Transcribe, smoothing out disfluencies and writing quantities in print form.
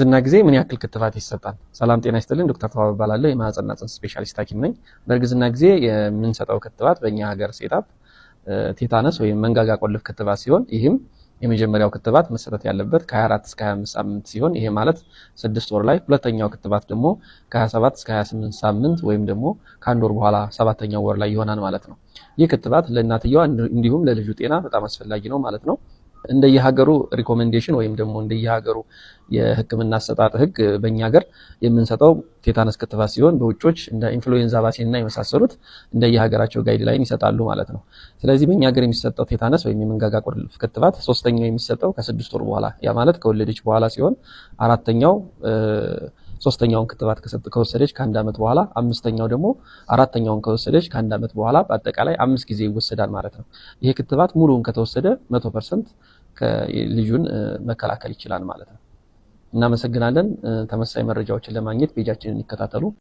እና ጊዜ ምን ያክል ክትባት ይሰጣል? ሰላም ጤና ይስጥልን። ዶክተር ተዋበ እባላለሁ። የማህፀንና ጽንስ ስፔሻሊስት ሐኪም ነኝ። በእርግዝና ጊዜ የምንሰጠው ክትባት በእኛ ሀገር ሴታፕ ቴታነስ ወይም መንጋጋ ቆልፍ ክትባት ሲሆን ይህም የመጀመሪያው ክትባት መሰጠት ያለበት ከ24 እስከ 25 ሳምንት ሲሆን ይሄ ማለት 6 ወር ላይ፣ ሁለተኛው ክትባት ደግሞ ከ27 እስከ 28 ሳምንት ወይም ደግሞ ከአንድ ወር በኋላ 7ኛው ወር ላይ ይሆናል ማለት ነው። ይህ ክትባት ለእናትየዋ እንዲሁም ለልጁ ጤና በጣም አስፈላጊ ነው ማለት ነው። እንደየሀገሩ ሪኮሜንዴሽን ወይም ደግሞ እንደየሀገሩ የሕክምና አሰጣጥ ህግ በእኛ ሀገር የምንሰጠው ቴታነስ ክትባት ሲሆን በውጮች እንደ ኢንፍሉዌንዛ ቫክሲን እና የመሳሰሉት እንደየሀገራቸው ጋይድላይን ይሰጣሉ ማለት ነው። ስለዚህ በእኛ ሀገር የሚሰጠው ቴታነስ ወይም የመንጋጋ ቆልፍ ክትባት ሶስተኛው የሚሰጠው ከ6 ወር በኋላ ያ ማለት ከወለደች በኋላ ሲሆን አራተኛው ሶስተኛውን ክትባት ከወሰደች ከአንድ ዓመት በኋላ አምስተኛው ደግሞ አራተኛውን ከወሰደች ከአንድ ዓመት በኋላ በአጠቃላይ 5 ጊዜ ይወሰዳል ማለት ነው። ይሄ ክትባት ሙሉውን ከተወሰደ 100% ልጁን መከላከል ይችላል ማለት ነው። እናመሰግናለን። ተመሳሳይ መረጃዎችን ለማግኘት ፔጃችንን ይከታተሉ።